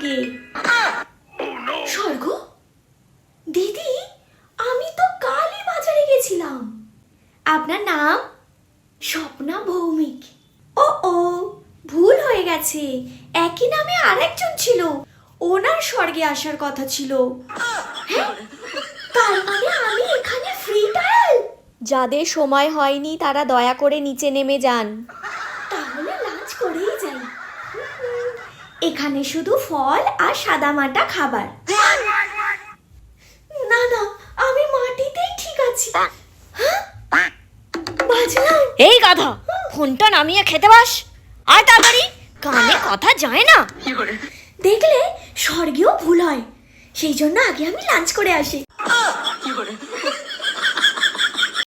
থেকে। স্বর্গ? দিদি, আমি তো কালই বাজারে গেছিলাম। আপনার নাম? স্বপ্না ভৌমিক। ও ও, ভুল হয়ে গেছে। একই নামে আরেকজন ছিল, ওনার স্বর্গে আসার কথা ছিল। হ্যাঁ, তার মানে আমি এখানে ফ্রি ট্রায়াল। যাদের সময় হয়নি তারা দয়া করে নিচে নেমে যান। তাহলে লাঞ্চ করেই যাই। এখানে শুধু ফল আর সাদামাটা খাবার। না না, আমি মাটিতেই ঠিক আছি। বাজলাম। এই গাধা, ফোনটা নামিয়ে খেতে বাস। আর তাড়াতাড়ি, কানে কথা যায় না। দেখলে, স্বর্গেও ভুল হয়, সেই জন্য আগে আমি লাঞ্চ করে আসি।